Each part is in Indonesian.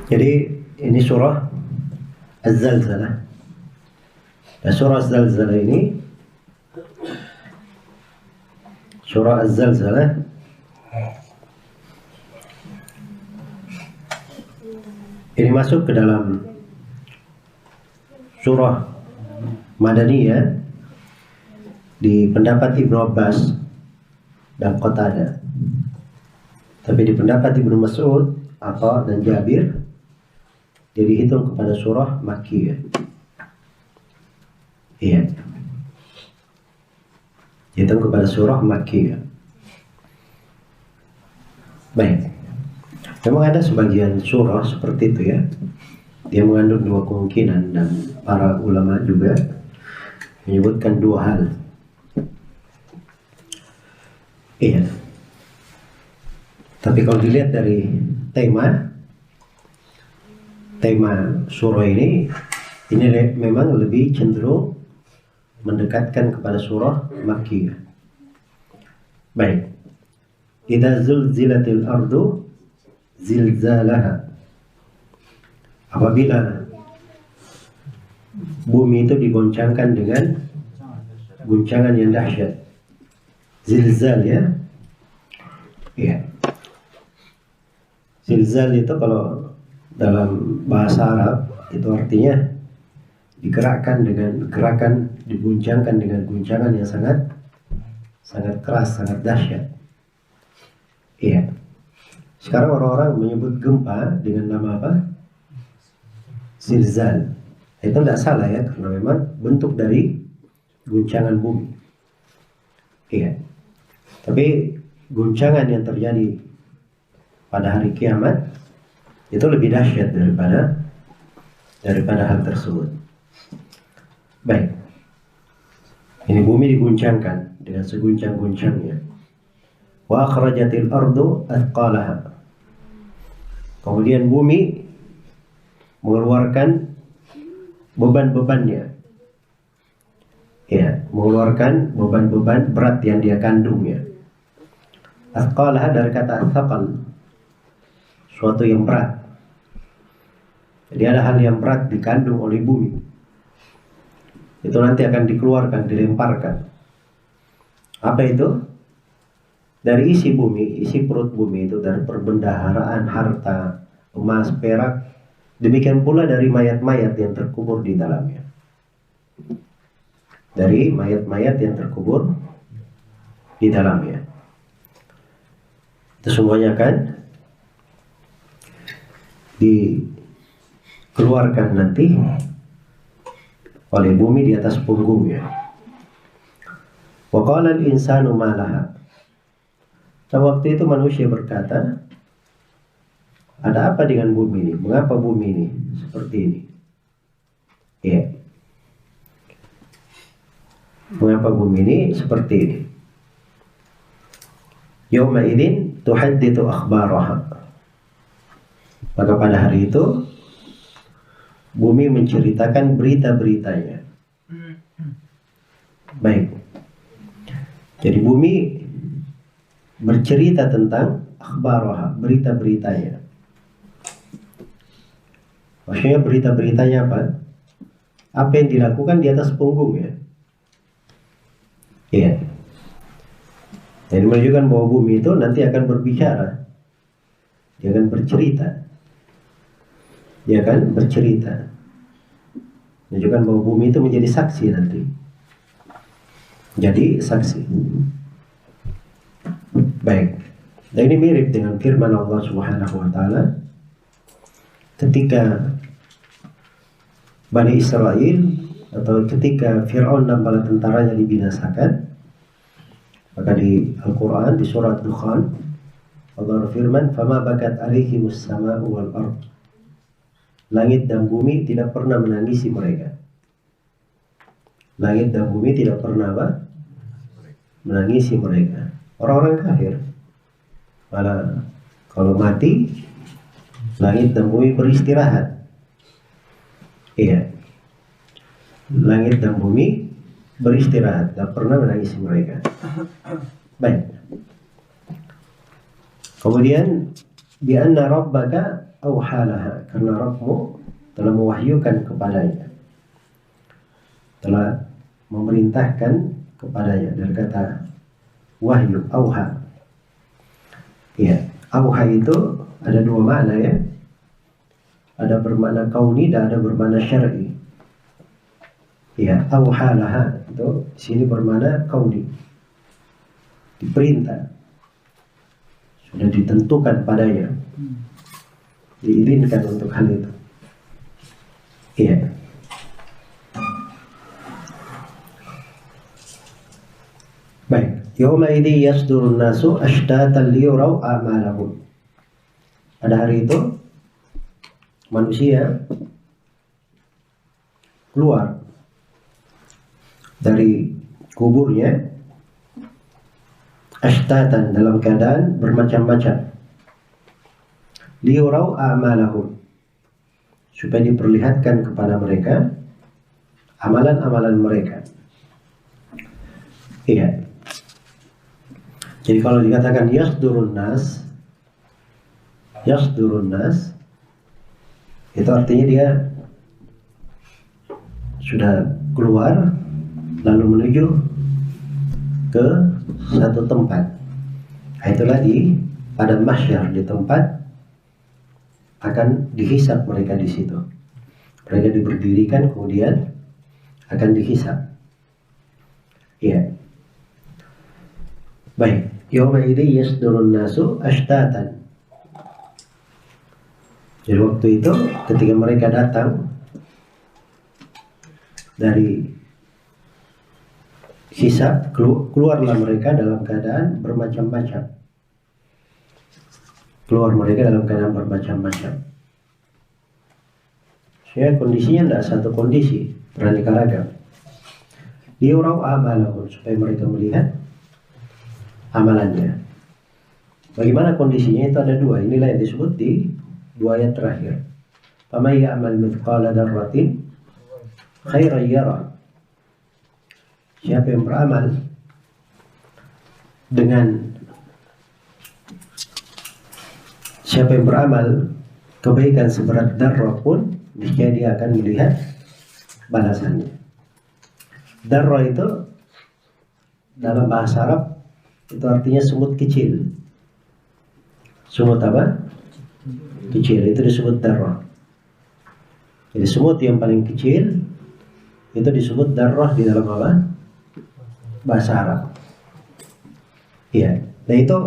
Jadi ini surah Az-Zalzalah. Dan surah Az-Zalzalah ini, surah Az-Zalzalah ini masuk ke dalam surah Madaniyah di pendapat Ibnu Abbas dan Qatadah. Tapi di pendapat Ibnu Mas'ud, Atha dan Jabir, dia dihitung kepada surah Makkiyah. Iya, dihitung kepada surah Makkiyah. Baik, memang ada sebagian surah seperti itu ya. Dia mengandung dua kemungkinan dan para ulama juga menyebutkan dua hal. Iya. Tapi kalau dilihat dari tema surah ini memang lebih cenderung mendekatkan kepada surah Makkiyah. Baik. Idza zulzilatil ardu zilzalaha. Apabila bumi itu digoncangkan dengan guncangan yang dahsyat. Zilzal ya. Iya. Zilzal itu kalau dalam bahasa Arab itu artinya digerakkan dengan gerakan, diguncangkan dengan guncangan yang sangat keras, sangat dahsyat. Iya. Sekarang orang-orang menyebut gempa dengan nama apa? Zilzal. Itu tidak salah ya, karena memang bentuk dari guncangan bumi. Iya. Tapi guncangan yang terjadi pada hari kiamat itu lebih dahsyat daripada hal tersebut. Baik. Ini bumi diguncangkan dengan seguncang-guncangnya. Wa akhrajatil ardu athqalaha. Kemudian bumi mengeluarkan beban-bebannya. Ya, mengeluarkan beban-beban berat yang dia kandungnya. Athqalaha dari kata athqal, suatu yang berat. Jadi ada hal yang berat dikandung oleh bumi. Itu nanti akan dikeluarkan, dilemparkan. Apa itu? Dari isi bumi, isi perut bumi itu dari perbendaharaan harta, emas, perak. Demikian pula dari mayat-mayat yang terkubur di dalamnya. Dari mayat-mayat yang terkubur di dalamnya. Itu semuanya kan dikeluarkan nanti oleh bumi di atas punggungnya. Wa qala al-insanu ma laha. Pada waktu itu manusia berkata, ada apa dengan bumi ini? Mengapa bumi ini seperti ini? Ya. Mengapa bumi ini seperti ini? Yauma idzin tuhadditsu akhbaraha. Maka pada hari itu bumi menceritakan berita-beritanya. Baik. Jadi bumi bercerita tentang akhbaraha, berita-beritanya. Maksudnya berita-beritanya apa? Apa yang dilakukan di atas punggungnya. Iya. Jadi menunjukkan bahwa bumi itu nanti akan berbicara. Dia akan bercerita. Dia akan bercerita. Menunjukkan bahwa bumi itu menjadi saksi nanti. Jadi saksi. Baik. Dan ini mirip dengan firman Allah Subhanahu wa taala ketika Bani Israel atau ketika Fir'aun dan bala tentaranya dibinasakan. Maka di Al-Quran di surat Dukhan Allah berfirman, "Fama bakat alaihimus sama'u wal ard." Langit dan bumi tidak pernah menangisi mereka. Langit dan bumi tidak pernah apa? Menangisi mereka. Orang-orang kafir. Malah kalau mati, langit dan bumi beristirahat. Iya. Langit dan bumi beristirahat, tidak pernah menangisi mereka. Baik. Kemudian bi anna rabbaka auhalaha, karena Rabbmu telah mewahyukan kepadanya, telah memerintahkan kepadanya. Dari kata wahyu, auha. Ya, auha itu ada dua makna ya. Ada bermakna kauni dan ada bermakna syar'i. Ya, auhalaha itu sini bermakna kauni. Diperintah. Sudah ditentukan padanya. Diizinkan untuk hal itu. Iya. Baik. Yawma idzi yasdurun nasu ashtatan liyuraw a'malahum. Pada hari itu manusia keluar dari kuburnya ashtatan, dalam keadaan bermacam-macam, liyuraw a'malahum, supaya diperlihatkan kepada mereka amalan-amalan mereka. Iya. Jadi kalau dikatakan yasdurun nas, itu artinya dia sudah keluar lalu menuju ke satu tempat. Itulah di pada mahsyar, di tempat akan dihisab mereka di situ. Mereka diberdirikan kemudian akan dihisab. Iya. Baik. Yawma idzi yasdurun nasu ashtatan. Jadi waktu itu ketika mereka datang dari hisab, keluarlah mereka dalam keadaan bermacam-macam. Keluar mereka dalam keadaan bermacam-macam. Sehingga kondisinya tidak satu kondisi, beraneka ragam. Liyuraw a'malahum, supaya mereka melihat amalannya. Bagaimana kondisinya itu ada dua. Inilah yang disebut di dua ayat terakhir. Faman ya'mal mithqala dzarratin khairan yarah. Siapa yang beramal kebaikan seberat darrah pun, niscaya dia akan melihat balasannya. Darrah itu dalam bahasa Arab itu artinya semut kecil. Semut apa? Kecil, itu disebut darrah. Jadi semut yang paling kecil itu disebut darrah di dalam apa? Bahasa Arab. Iya. Nah itu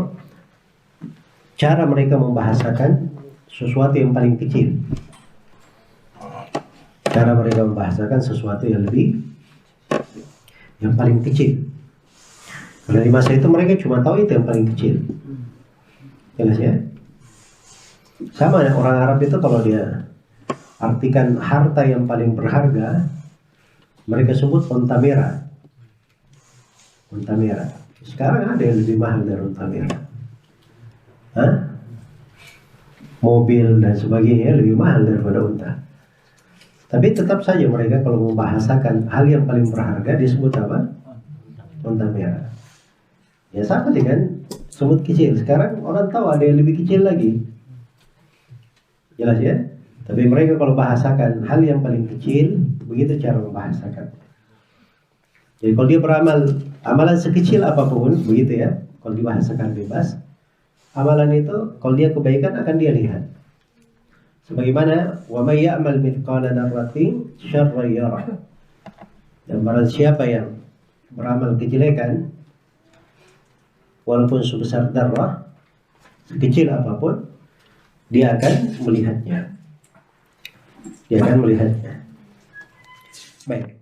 cara mereka membahasakan sesuatu yang paling kecil. Cara mereka membahasakan sesuatu yang paling kecil. Karena di masa itu mereka cuma tahu itu yang paling kecil. Jelas ya? Sama ya, orang Arab itu kalau dia artikan harta yang paling berharga, mereka sebut unta merah. Unta merah. Sekarang ada yang lebih mahal dari unta merah. Hah? Mobil dan sebagainya lebih mahal daripada unta. Tapi tetap saja mereka kalau membahasakan hal yang paling berharga disebut apa? Unta merah. Ya sama dengan semut kecil. Sekarang orang tahu ada yang lebih kecil lagi. Jelas ya? Tapi mereka kalau bahasakan hal yang paling kecil, begitu cara membahasakan. Jadi kalau dia beramal amalan sekecil apapun, begitu ya, kalau dibahasakan bebas, amalan itu kalau dia kebaikan akan dia lihat. Sebagaimana wa may ya'mal mithqala dzarratin syarran yarah. Dan barang siapa yang beramal kejelekan walaupun sebesar darah, sekecil apapun, dia akan melihatnya. Baik.